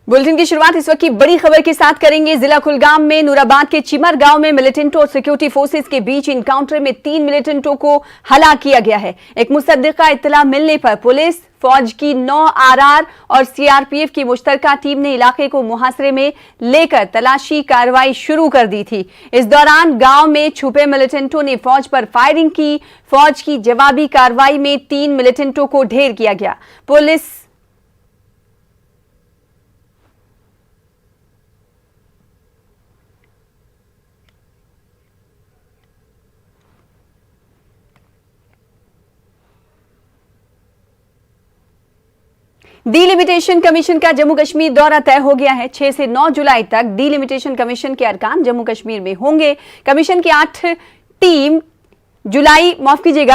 Bulletin की शुरुआत इस वक्त की बड़ी खबर के साथ करेंगे। जिला कुलगाम में नूराबाद के चिमर गांव में मिलिटेंटों और सिक्योरिटी फोर्सेस के बीच इनकाउंटर में 3 मिलिटेंटों को हलाक किया गया है। एक मुसद्दिका इत्तला मिलने पर पुलिस, फौज की 9 आरआर और सीआरपीएफ की मुश्तरका टीम ने इलाके को मुहासरे में लेकर तलाशी कार्रवाई शुरू कर दी थी। इस दौरान गांव में छुपे मिलिटेंटों ने फौज पर फायरिंग की। फौज की जवाबी कार्रवाई में 3 मिलिटेंटों को ढेर किया गया। पुलिस डिलिमिटेशन कमीशन का जम्मू कश्मीर दौरा तय हो गया है। 6 से 9 जुलाई तक डिलिमिटेशन कमीशन के अरकान जम्मू कश्मीर में होंगे। कमीशन की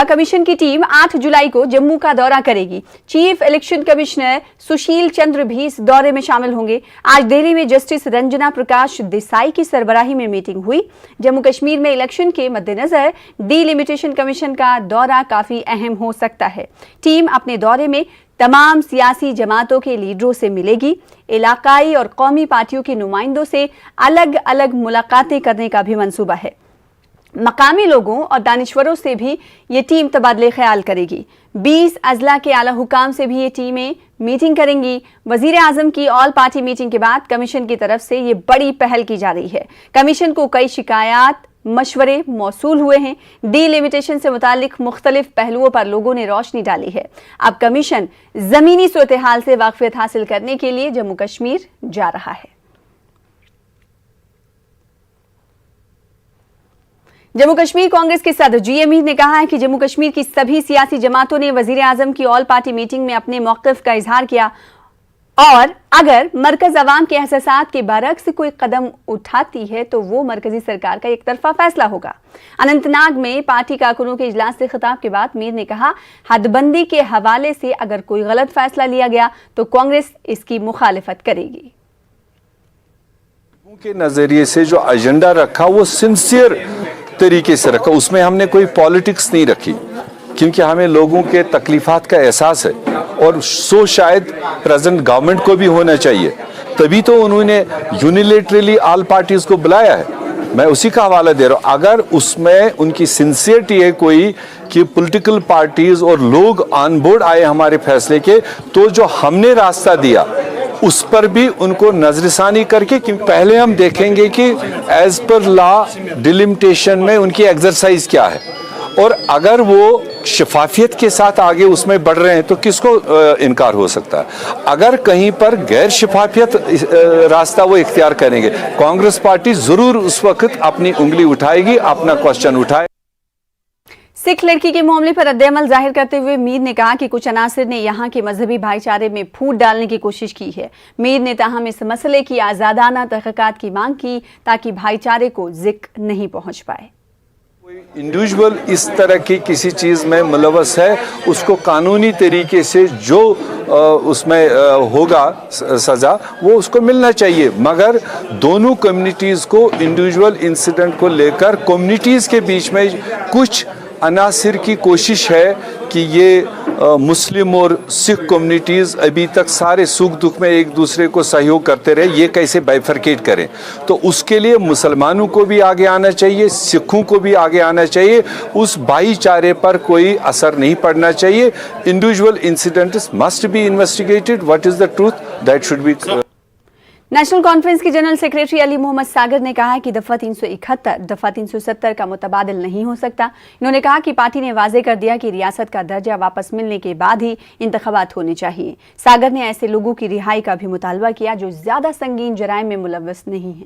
कमीशन की टीम 8 जुलाई को जम्मू का दौरा करेगी। Chief election commissioner Sushil Chandra भी इस दौरे में शामिल होंगे। आज दिल्ली में जस्टिस रंजना प्रकाश देसाई की सरबराही में मीटिंग हुई। जम्मू कश्मीर में इलेक्शन के मद्देनजर डिलिमिटेशन कमीशन का दौरा काफी अहम हो सकता है। टीम अपने दौरे में तमाम सियासी जमातों के लीडरों से मिलेगी। इलाकाई और कौमी पार्टियों के नुमाइंदों से अलग अलग मुलाकातें करने का भी मंसूबा है। मकामी लोगों और दानिश्वरों से भी ये टीम तबादले ख्याल करेगी। 20 अजला के आला हुकाम से भी ये टीमें मीटिंग करेंगी। वजीर आजम की ऑल पार्टी मीटिंग के बाद कमीशन की तरफ से ये बड़ी पहल की जा रही है। कमीशन को कई शिकायत मशवरे मौसूल हुए हैं। डिलिमिटेशन से मुतालिक मुख्तलिफ पहलुओं पर लोगों ने रोशनी डाली है। अब कमीशन जमीनी सूरत हाल से वाकफियत हासिल करने के लिए जम्मू कश्मीर जा रहा है। जम्मू कश्मीर कांग्रेस के सदर जी अमीर ने कहा है कि जम्मू कश्मीर की सभी सियासी जमातों ने वजीर आजम की ऑल पार्टी मीटिंग में अपने मौक़िफ़ का इजहार किया और अगर मरकज अवाम के एहसासात के बरक्स से कोई कदम उठाती है तो वो मरकजी सरकार का एक तरफा फैसला होगा। अनंतनाग में पार्टी कारकुनों के इजलास से खिताब के बाद मीर ने कहा, हदबंदी के हवाले से अगर कोई गलत फैसला लिया गया तो कांग्रेस इसकी मुखालिफत करेगी। के नजरिए से जो एजेंडा रखा वो सिंसियर तरीके से रखा, उसमें हमने कोई पॉलिटिक्स नहीं रखी, क्योंकि हमें लोगों के तकलीफात का एहसास है और सो शायद प्रेजेंट गवर्नमेंट को भी होना चाहिए। तभी तो उन्होंने यूनिलेटरली ऑल पार्टीज को बुलाया है। मैं उसी का हवाला दे रहा हूँ। अगर उसमें उनकी सिंसियरिटी है कोई कि पॉलिटिकल पार्टीज और लोग ऑन बोर्ड आए हमारे फैसले के, तो जो हमने रास्ता दिया उस पर भी उनको नजरसानी करके, क्योंकि पहले हम देखेंगे कि एज पर लॉ डिलिमिटेशन में उनकी एक्सरसाइज क्या है, और अगर वो शफाफियत के साथ आगे उसमें बढ़ रहे हैं तो किसको इनकार हो सकता है। अगर कहीं पर गैर शफाफियत रास्ता वो इख्तियार करेंगे, कांग्रेस पार्टी जरूर उस वक्त अपनी उंगली उठाएगी, अपना क्वेश्चन उठाए। सिख लड़की के मामले पर रद्द-ए-अमल जाहिर करते हुए मीर ने कहा कि कुछ अनासर ने यहां के मजहबी भाईचारे में फूट डालने की कोशिश की है। मीर ने ताहम इस मसले की आजादाना तहकीकात की मांग की ताकि भाईचारे को जिक्र नहीं पहुंच पाए। इंडिविजुअल इस तरह की किसी चीज़ में मुलवस है, उसको कानूनी तरीके से जो उसमें होगा सज़ा वो उसको मिलना चाहिए, मगर दोनों कम्युनिटीज़ को इंडिविजुअल इंसिडेंट को लेकर कम्युनिटीज़ के बीच में कुछ अनासिर की कोशिश है कि ये मुस्लिम और सिख कम्युनिटीज़ अभी तक सारे सुख दुख में एक दूसरे को सहयोग करते रहे, ये कैसे बाइफरकेट करें। तो उसके लिए मुसलमानों को भी आगे आना चाहिए, सिखों को भी आगे आना चाहिए। उस भाईचारे पर कोई असर नहीं पड़ना चाहिए। Individual incidents must be investigated, what is the truth that should be. National conference के जनरल सेक्रेटरी अली मोहम्मद सागर ने कहा है कि दफा 371 दफा 370 का मुतबादिल नहीं हो सकता। इन्होंने कहा कि पार्टी ने वाजे कर दिया कि रियासत का दर्जा वापस मिलने के बाद ही इंतखाबात होने चाहिए। सागर ने ऐसे लोगों की रिहाई का भी मुतालबा किया जो ज्यादा संगीन जराइम में मुलव्वस नहीं है।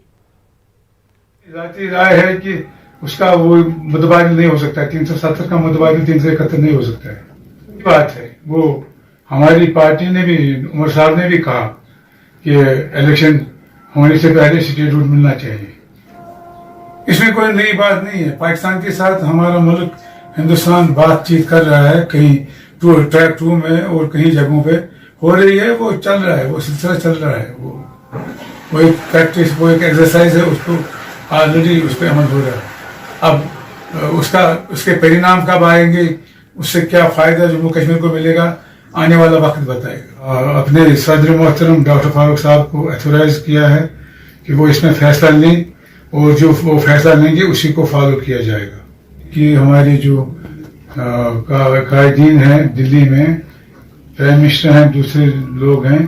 जाती राय है कि उसका वो मुतबादिल नहीं हो सकता, 370 का मुतबादिल 371 नहीं हो सकता है। बात है वो हमारी पार्टी ने भी, उमर साहब ने भी कहा कि इलेक्शन होने से पहले स्टेटहुड मिलना चाहिए। इसमें कोई नई बात नहीं है। पाकिस्तान के साथ हमारा मुल्क हिंदुस्तान बातचीत कर रहा है, कहीं ट्रैक 2 में और कहीं जगहों पे हो रही है, वो चल रहा है, वो सिलसिला चल रहा है। वो एक प्रैक्टिस, वो एक एक्सरसाइज है, उसको ऑलरेडी उस पर अमल हो रहा है। अब उसके परिणाम कब आएंगे, उससे क्या फायदा जम्मू कश्मीर को मिलेगा, आने वाला वक्त बताएगा। अपने सदर मोहतरम डॉक्टर फारूक साहब को अथोराइज किया है कि वो इसमें फैसला लें और जो वो फैसला लेंगे उसी को फॉलो किया जाएगा। कि हमारे जो कायदीन हैं दिल्ली में, प्राइम मिनिस्टर हैं, दूसरे लोग हैं,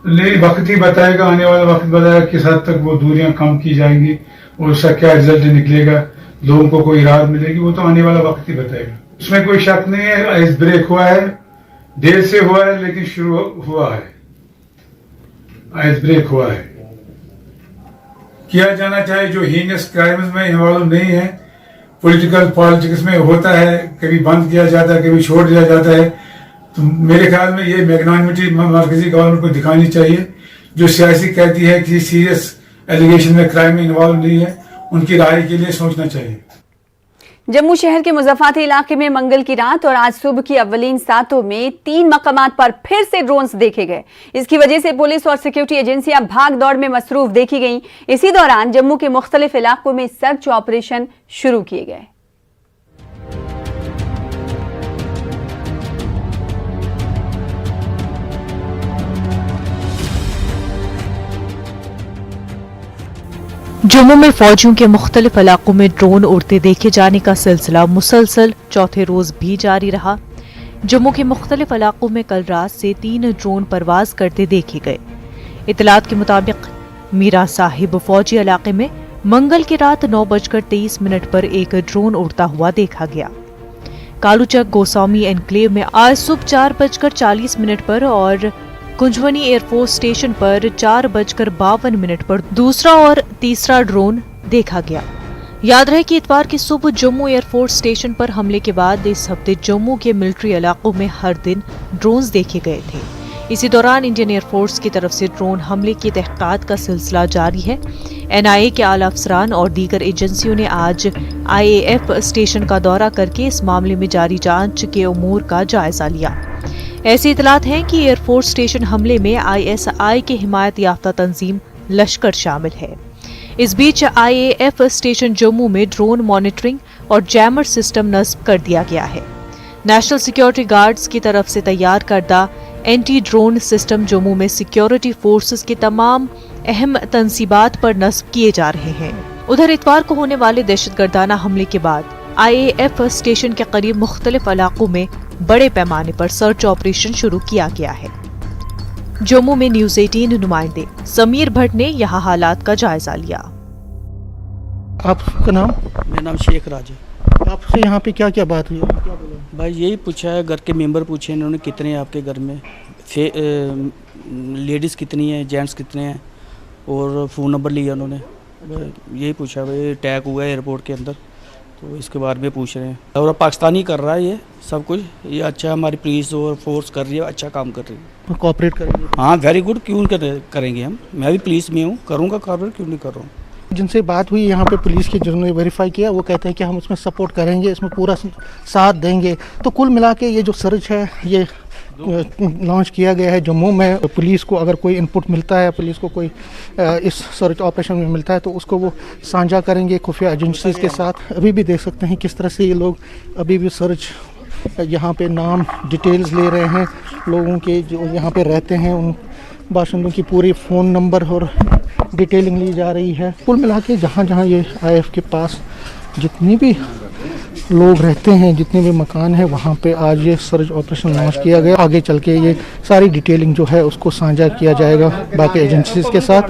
लेकिन वक्त ही बताएगा, आने वाला वक्त बताएगा किस हद तक वो दूरियां कम की जाएंगी और उसका क्या रिजल्ट निकलेगा, लोगों को कोई राहत मिलेगी, वो तो आने वाला वक्त ही बताएगा। उसमें कोई शक नहीं है, आइस ब्रेक हुआ है, देर से हुआ है लेकिन शुरू हुआ है, आइस ब्रेक हुआ है। किया जाना चाहिए जो हीनस क्राइम्स में इन्वॉल्व नहीं है, पॉलिटिक्स में होता है, कभी बंद किया जाता है, कभी छोड़ दिया जाता है, तो मेरे ख्याल में ये मैग्नानिमिटी मरकजी गवर्नमेंट को दिखानी चाहिए। जो सियासी कहती है कि सीरियस एलिगेशन में क्राइम में इन्वॉल्व नहीं है, उनकी राय के लिए सोचना चाहिए। जम्मू शहर के मुजफ्फराबाद इलाके में मंगल की रात और आज सुबह की अव्वलीन सातों में 3 मकामात पर फिर से ड्रोन्स देखे गए। इसकी वजह से पुलिस और सिक्योरिटी एजेंसियां भाग दौड़ में मसरूफ देखी गईं। इसी दौरान जम्मू के मुख्तलिफ इलाकों में सर्च ऑपरेशन शुरू किए गए। जम्मू में फौजियों के मुख्तलिफ इलाकों में ड्रोन उड़ते देखे जाने का सिलसिला मुसलसल चौथे रोज भी जारी रहा। जम्मू के मुख्तलिफ इलाकों में कल रात से 3 ड्रोन परवाज करते देखे गए। इतलात के मुताबिक मीरा साहिब फौजी इलाके में मंगल की रात 9:23 पर एक ड्रोन उड़ता हुआ देखा गया। कालूचक गोस्वामी एनक्लेव में आज सुबह 4:40 पर और कुंजवनी एयरफोर्स स्टेशन पर 4:52 पर दूसरा और तीसरा ड्रोन देखा गया। याद रहे कि इतवार की सुबह जम्मू एयरफोर्स स्टेशन पर हमले के बाद इस हफ्ते जम्मू के मिलिट्री इलाकों में हर दिन ड्रोन्स देखे गए थे। इसी दौरान इंडियन एयरफोर्स की तरफ से ड्रोन हमले की तहकीकात का सिलसिला जारी है। NIA के आला अफसरान और दीगर एजेंसियों ने आज IAF स्टेशन का दौरा करके इस मामले में जारी जांच के उमूर का जायजा लिया। ऐसी इतलात हैं कि एयरफोर्स स्टेशन हमले में ISI के हिमायत याफ्ता तंजीम लश्कर शामिल है। इस बीच IAF स्टेशन जम्मू में ड्रोन मॉनिटरिंग और जैमर सिस्टम नस्ब कर दिया गया है। नेशनल सिक्योरिटी गार्ड्स की तरफ से तैयार करदा एंटी ड्रोन सिस्टम जम्मू में सिक्योरिटी फोर्सेस के तमाम अहम तंसीबात पर नस्ब किए जा रहे हैं। उधर इतवार को होने वाले दहशतगर्दाना हमले के बाद IAF स्टेशन के करीब मुख्तलिफ इलाकों में बड़े पैमाने पर सर्च ऑपरेशन शुरू किया गया है। जम्मू में न्यूज़ 18 नुमाइंदे समीर भट्ट ने यहाँ हालात का जायजा लिया। आपका नाम? मेरा नाम शेख राज है। आपसे यहाँ पे क्या क्या बात हुई? क्या बोला? भाई यही पूछा है, घर के मेंबर पूछे इन्होंने कितने हैं आपके घर में, लेडीज़ कितनी हैं, जेंट्स कितने हैं, और फ़ोन नंबर लिया उन्होंने। यही पूछा भाई अटैक हुआ है एयरपोर्ट के अंदर, तो इसके बारे में पूछ रहे हैं। और पाकिस्तानी कर रहा है ये सब कुछ, ये अच्छा हमारी पुलिस और फोर्स कर रही है, अच्छा काम कर रही है। कोऑपरेट करेंगे? हाँ वेरी गुड, क्यों करेंगे हम, मैं भी पुलिस में हूँ, करूँगा कोऑपरेट, क्यों नहीं कर रहा हूँ। जिनसे बात हुई यहाँ पे पुलिस के जिन्होंने वेरीफाई किया, वो कहते हैं कि हम उसमें सपोर्ट करेंगे, इसमें पूरा साथ देंगे। तो कुल मिला के ये जो सर्च है ये लॉन्च किया गया है जम्मू में। पुलिस को अगर कोई इनपुट मिलता है, पुलिस को कोई इस सर्च ऑपरेशन में मिलता है, तो उसको वो साझा करेंगे खुफिया एजेंसीज के साथ। अभी भी देख सकते हैं किस तरह से ये लोग अभी भी सर्च यहाँ पे नाम डिटेल्स ले रहे हैं लोगों के जो यहाँ पे रहते हैं, उन बाशिंदों की पूरी फ़ोन नंबर और डिटेलिंग ली जा रही है। कुल मिला के जहाँ जहाँ ये IAF के पास जितनी भी लोग रहते हैं, जितने भी मकान हैं, वहाँ पे आज ये सर्च ऑपरेशन लॉन्च किया गया। आगे चल के ये सारी डिटेलिंग जो है उसको साझा किया जाएगा बाकी एजेंसीज के साथ,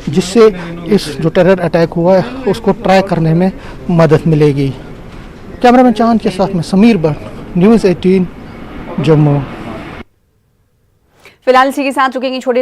जिससे इस जो टेरर अटैक हुआ है उसको ट्रैक करने में मदद मिलेगी। कैमरामैन चांद के साथ में समीर भट्ट, न्यूज़ 18 जम्मू। फिलहाल इसी के साथ रुकेंगे छोटे